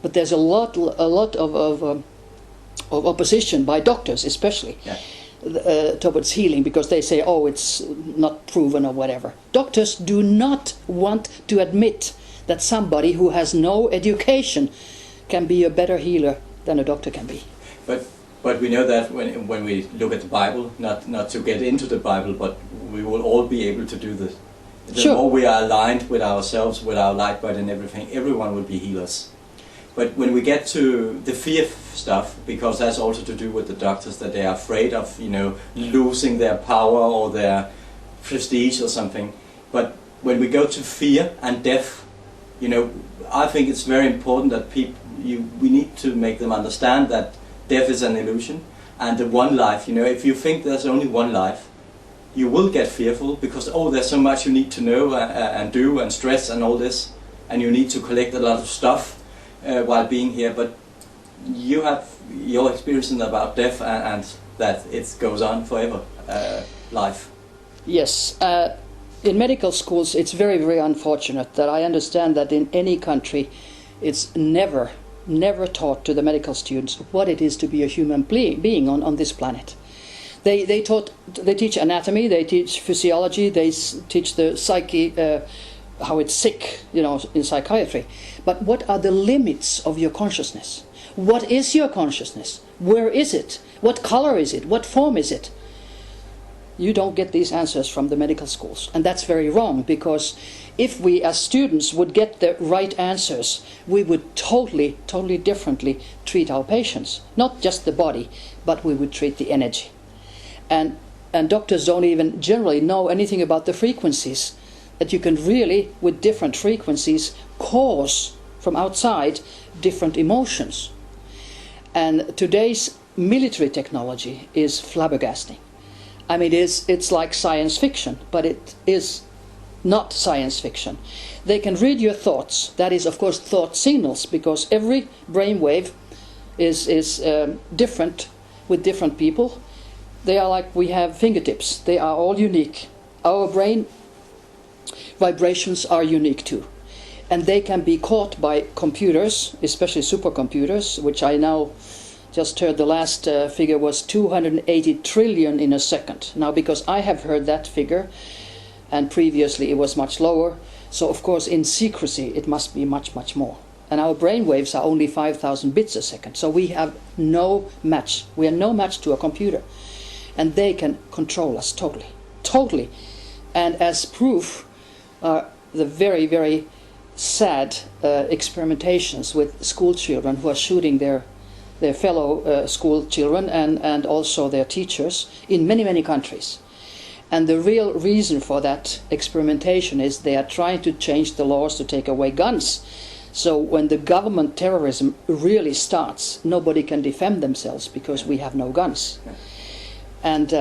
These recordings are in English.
But there's a lot of opposition by doctors, especially. Yeah. Towards healing, because they say, oh, it's not proven or whatever. Doctors do not want to admit that somebody who has no education can be a better healer than a doctor can be. But we know that when we look at the Bible, not to get into the Bible, but we will all be able to do this. The Sure. more we are aligned with ourselves, with our light body and everything, everyone will be healers. But when we get to the fear stuff, because that's also to do with the doctors, that they are afraid of, losing their power or their prestige or something. But when we go to fear and death, I think it's very important that we need to make them understand that death is an illusion, and the one life, if you think there's only one life, you will get fearful because, there's so much you need to know and do and stress and all this, and you need to collect a lot of stuff while being here, but you have your experience about death and that it goes on forever, life. Yes. In medical schools, it's very, very unfortunate that I understand that in any country, it's never taught to the medical students what it is to be a human being on this planet. They teach anatomy, they teach physiology, they teach the psyche, how it's sick, in psychiatry. But what are the limits of your consciousness? What is your consciousness? Where is it? What color is it? What form is it? You don't get these answers from the medical schools. And that's very wrong, because if we as students would get the right answers, we would totally differently treat our patients. Not just the body, but we would treat the energy. And doctors don't even generally know anything about the frequencies, that you can really, with different frequencies, cause from outside different emotions. And today's military technology is flabbergasting. I mean, it's like science fiction, but it is not science fiction. They can read your thoughts. That is, of course, thought signals, because every brainwave is different with different people. They are like we have fingertips. They are all unique. Our brain vibrations are unique too. And they can be caught by computers, especially supercomputers, which I now just heard the last figure was 280 trillion in a second. Now, because I have heard that figure, and previously it was much lower, so of course in secrecy it must be much, much more. And our brain waves are only 5,000 bits a second, so we have no match. We are no match to a computer. And they can control us totally. And as proof, the very, very sad experimentations with school children who are shooting their fellow school children and also their teachers in many, many countries. And the real reason for that experimentation is they are trying to change the laws to take away guns. So when the government terrorism really starts, nobody can defend themselves because we have no guns. And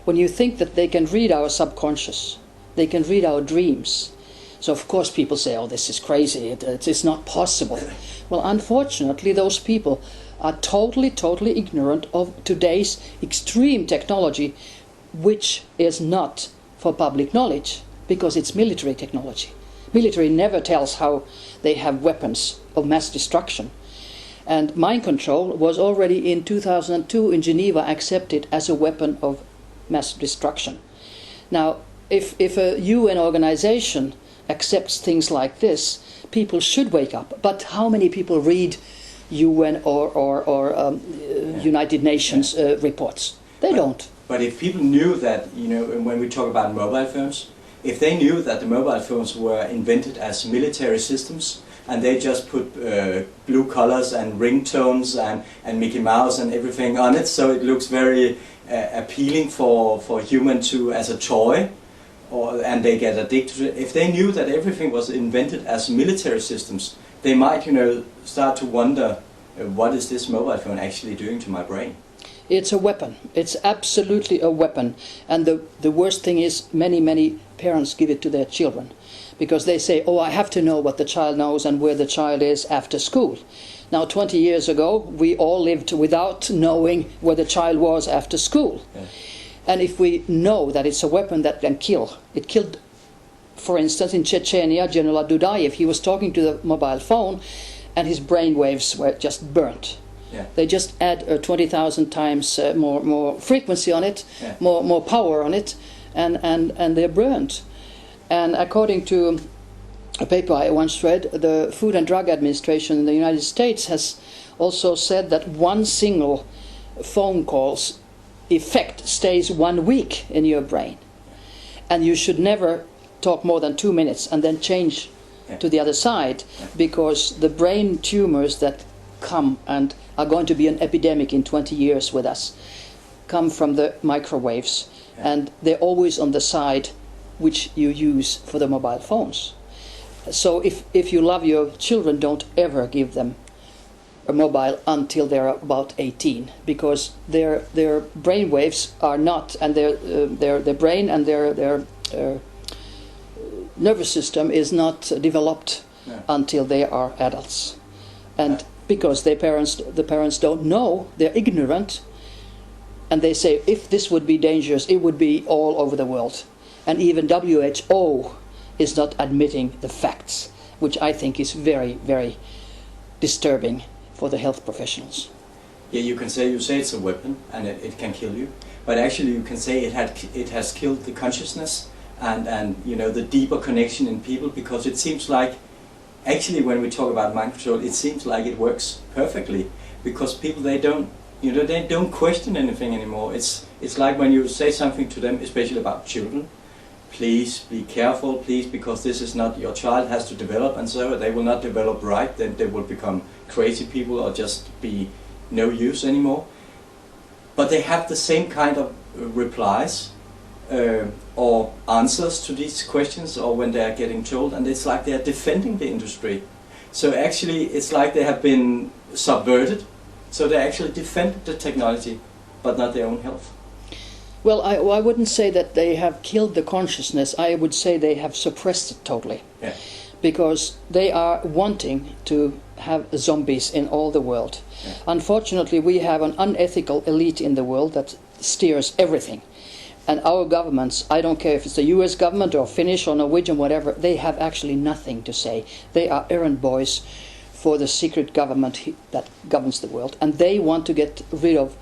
when you think that they can read our subconscious, they can read our dreams. So of course people say, oh, this is crazy, it's not possible. Well, unfortunately, those people are totally ignorant of today's extreme technology, which is not for public knowledge, because it's military technology. Military never tells how they have weapons of mass destruction. And mind control was already in 2002 in Geneva accepted as a weapon of mass destruction. Now, if a UN organization accepts things like this, people should wake up. But how many people read UN or United Nations reports? They don't. But if people knew that, when we talk about mobile phones, if they knew that the mobile phones were invented as military systems, and they just put blue colors and ringtones and Mickey Mouse and everything on it, so it looks very appealing for human to as a toy, and they get addicted to it. If they knew that everything was invented as military systems, they might, start to wonder, what is this mobile phone actually doing to my brain? It's a weapon. It's absolutely a weapon. And the worst thing is many parents give it to their children, because they say, oh, I have to know what the child knows and where the child is after school. Now, 20 years ago, we all lived without knowing where the child was after school. Yeah. And if we know that it's a weapon that can kill, it killed, for instance, in Chechnya, General Dudayev. He was talking to the mobile phone, and his brain waves were just burnt. Yeah. They just add 20,000 times more frequency on it, Yeah. more power on it, and they're burnt. And according to a paper I once read, the Food and Drug Administration in the United States has also said that one single phone call's effect stays 1 week in your brain. And you should never talk more than 2 minutes and then change to the other side, because the brain tumors that come and are going to be an epidemic in 20 years with us come from the microwaves, and they're always on the side which you use for the mobile phones. So if you love your children, don't ever give them a mobile until they're about 18, because their brain waves are not, and their brain and their nervous system is not developed until they are adults. And because the parents don't know, they're ignorant, and they say, if this would be dangerous, it would be all over the world. And even WHO is not admitting the facts, which I think is very, very disturbing for the health professionals. Yeah, you say it's a weapon and it can kill you, but actually you can say it has killed the consciousness and you know, the deeper connection in people, because it seems like, actually when we talk about mind control, it seems like it works perfectly, because people, they don't question anything anymore. It's like when you say something to them, especially about children, please be careful, please, because this is not, your child has to develop, and so they will not develop right, then they will become crazy people or just be no use anymore. But they have the same kind of replies or answers to these questions, or when they are getting told, and it's like they are defending the industry. So actually it's like they have been subverted, so they actually defend the technology, but not their own health. Well, I wouldn't say that they have killed the consciousness. I would say they have suppressed it totally. Yeah. Because they are wanting to have zombies in all the world. Yeah. Unfortunately, we have an unethical elite in the world that steers everything. And our governments, I don't care if it's the US government or Finnish or Norwegian, whatever, they have actually nothing to say. They are errand boys for the secret government that governs the world. And they want to get rid of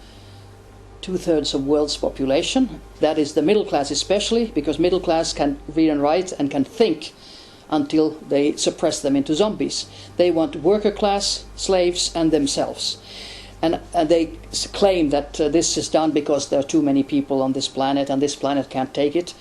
2/3 of world's population. That is the middle class especially, because middle class can read and write and can think until they suppress them into zombies. They want worker class, slaves, and themselves. And they claim that this is done because there are too many people on this planet and this planet can't take it.